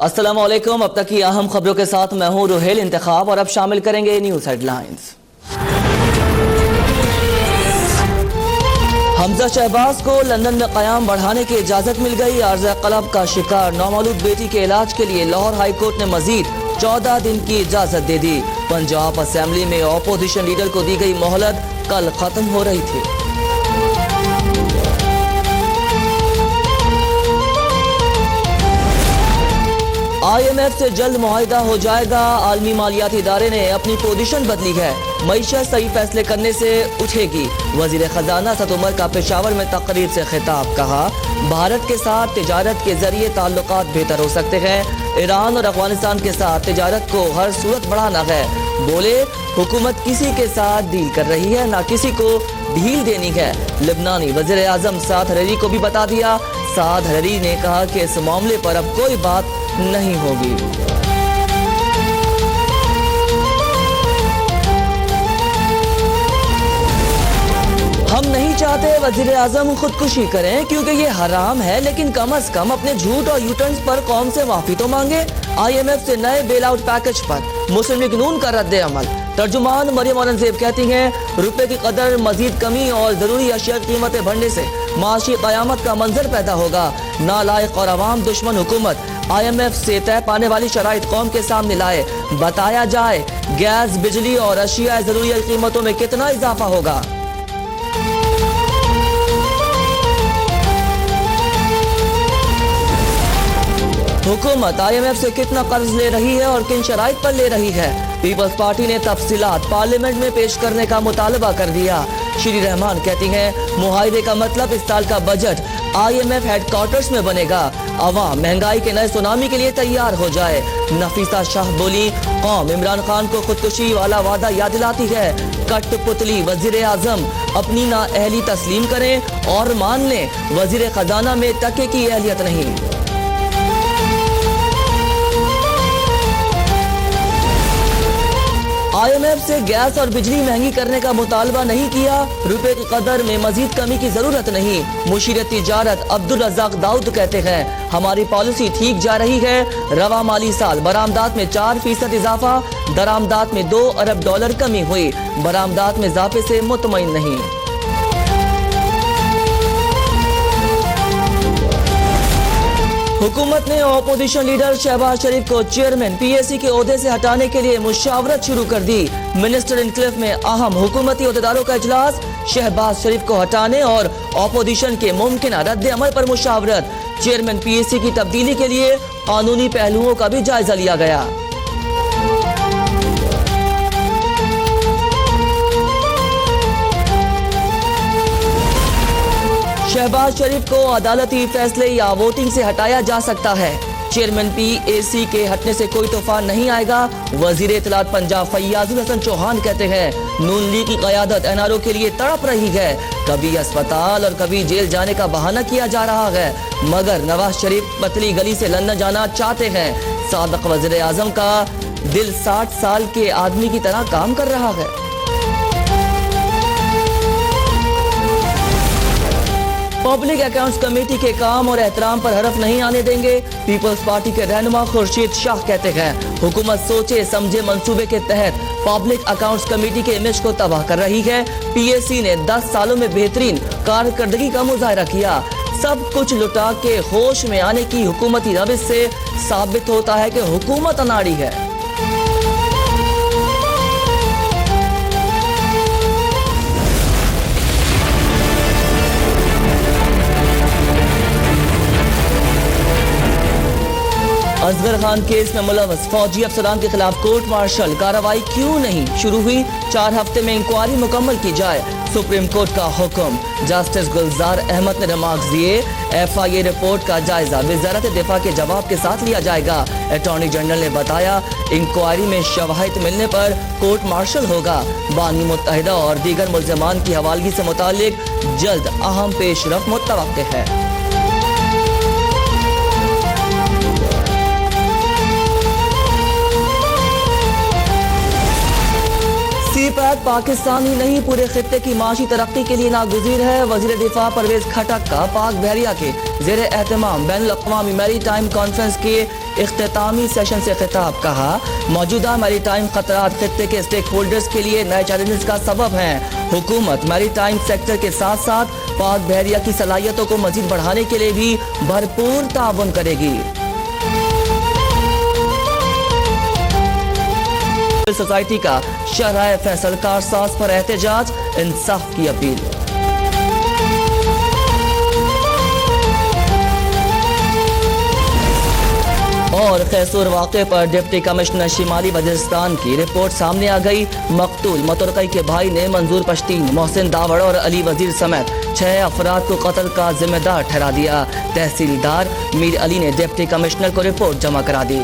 अस्सलाम वालेकुम। अब तक की अहम खबरों के साथ मैं हूं रुहेल इंतखाब और अब शामिल करेंगे न्यूज हेडलाइंस। हमजा शहबाज को लंदन में क़याम बढ़ाने की इजाजत मिल गई। अर्ज़ क़लब का शिकार नौमौलूद बेटी के इलाज के लिए लाहौर हाई कोर्ट ने मजीद 14 दिन की इजाजत दे दी। पंजाब असेंबली में अपोजिशन लीडर को दी गई मोहलत कल खत्म हो रही थी। IMF से जल्द मुआहिदा हो जाएगा। आलमी मालियाती इदारे ने अपनी पोजीशन बदली है। मईशत सही फैसले करने से उठेगी। वजीर खजाना असद उमर का पेशावर में तकरीर से खिताब। कहा, भारत के साथ तिजारत के जरिए ताल्लुकात बेहतर हो सकते हैं। ईरान और अफगानिस्तान के साथ तिजारत को हर सूरत बढ़ाना है। बोले, हुकूमत किसी के साथ डील कर रही है, ना किसी को ढील देनी है। लिबनानी वजीर आजम साद हरीरी को भी बता दिया। साद हरीरी ने कहा कि इस मामले पर अब कोई बात नहीं होगी। हम नहीं चाहते वजीर आजम खुदकुशी करें क्योंकि ये हराम है, लेकिन कम अज कम अपने झूठ और यूटर्न्स पर कौम से माफी तो मांगे। IMF से नए बेल आउट पैकेज पर मुस्लिम लीग नून का रद्द अमल। तर्जुमान मरियम औरंगजेब कहती हैं, रुपए की कदर मजीद कमी और जरूरी अशिया की कीमतें बढ़ने से माशी कयामत का मंजर पैदा होगा। नालायक और अवाम दुश्मन हुकूमत IMF से तय पाने वाली शराइत कौम के सामने लाए। बताया जाए गैस, बिजली और अशिया जरूरी कीमतों में कितना इजाफा होगा। हुकूमत IMF से कितना कर्ज ले रही है और किन शराइत पर ले रही है। पीपल्स पार्टी ने तफसीलात पार्लियामेंट में पेश करने का मुतालबा कर दिया। श्री रहमान कहती हैं, मुआहिदे का मतलब इस साल का बजट IMF हेडक्वार्टर्स में बनेगा। अवाम महंगाई के नए सुनामी के लिए तैयार हो जाए। नफीसा शाह बोली, कौम इमरान खान को खुदकुशी वाला वादा याद दिलाती है। कठपुतली वजीर आजम अपनी नाअहली तस्लीम करें और मान लें, वजीर खजाना में टके की अहलियत नहीं। IMF से गैस और बिजली महंगी करने का मुतालबा नहीं किया। रुपए की कदर में मजीद कमी की जरूरत नहीं। मुशीर तिजारत अब्दुल रज़ाक दाऊद कहते हैं, हमारी पॉलिसी ठीक जा रही है। रवा माली साल बरामदात में 4% इजाफा, दरामदात में $2 अरब कमी हुई। बरामदात में इजाफे से मुतमईन नहीं। हुकूमत ने अपोजिशन लीडर शहबाज शरीफ को चेयरमैन PAC के ओहदे से हटाने के लिए मुशावरत शुरू कर दी। मिनिस्टर इनक्लेव में अहम हुकूमती ओहदेदारों का इजलास। शहबाज शरीफ को हटाने और अपोजिशन के मुमकिन रद्द अमल पर मुशावरत। चेयरमैन PAC की तब्दीली के लिए कानूनी पहलुओं का भी जायजा लिया गया। शहबाज शरीफ को अदालती फैसले या वोटिंग से हटाया जा सकता है। चेयरमैन PAC के हटने से कोई तूफान नहीं आएगा। वजीर इत्तलात पंजाब फैयाजुल हसन चौहान कहते हैं, नून लीग की क़यादत NRO के लिए तड़प रही है। कभी अस्पताल और कभी जेल जाने का बहाना किया जा रहा है, मगर नवाज शरीफ पतली गली से लंदन जाना चाहते हैं। साबिक़ वज़ीर आज़म का दिल 60 साल के आदमी की तरह काम कर रहा है। पब्लिक अकाउंट्स कमेटी के काम और एहतराम पर हरफ नहीं आने देंगे। पीपल्स पार्टी के रहनुमा खुर्शीद शाह कहते हैं, हुकूमत सोचे समझे मंसूबे के तहत पब्लिक अकाउंट्स कमेटी के इमेज को तबाह कर रही है। PAC ने 10 सालों में बेहतरीन कारकर्दगी का मुजाहरा किया। सब कुछ लुटा के होश में आने की हुकूमती रविश से साबित होता है कि हुकूमत अनाड़ी है। असगर खान केस में मुलव्वस फौजी अफसरान के खिलाफ कोर्ट मार्शल कार्रवाई क्यों नहीं शुरू हुई। 4 हफ्ते में इंक्वायरी मुकम्मल की जाए, सुप्रीम कोर्ट का हुक्म। जस्टिस गुलजार अहमद ने रिमार्क्स दिए। FIA रिपोर्ट का जायजा वज़ारत दिफा के जवाब के साथ लिया जाएगा। अटॉर्नी जनरल ने बताया, इंक्वायरी में शवाहिद मिलने पर कोर्ट मार्शल होगा। बानी मुत्तहिदा और दीगर मुल्ज़मान की हवालगी से मुतालिक जल्द अहम पेशरफ मुतवक्किह है। सीपैक पाकिस्तान ही नहीं पूरे खित्ते की माशी तरक्की के लिए नागुज़ीर है। वज़ीर दिफा परवेज खटक का पाक बहरिया के ज़ेरे एहतमाम बैनुल अक़वामी मैरी टाइम कॉन्फ्रेंस के इख्तितामी सेशन से खिताब। कहा, मौजूदा मैरीटाइम खतरात खित्ते के स्टेक होल्डर्स के लिए नए चैलेंजेस का सबब हैं। हुकूमत मैरीटाइम सेक्टर के साथ साथ पाक बहरिया की सलाहियतों को मजीद बढ़ाने के लिए भी भरपूर ताउन करेगी। सोसाइटी का शरह फैसल कारसाज पर एहतजाज, इंसाफ की अपील। और कैसूर वाक़े पर डिप्टी कमिश्नर शिमाली वजीरिस्तान की रिपोर्ट सामने आ गई। मकतूल मुतरक़ई के भाई ने मंजूर पश्तीन, मोहसिन दावड़ और अली वजीर समेत 6 अफराद को कत्ल का जिम्मेदार ठहरा दिया। तहसीलदार मीर अली ने डिप्टी कमिश्नर को रिपोर्ट जमा करा दी।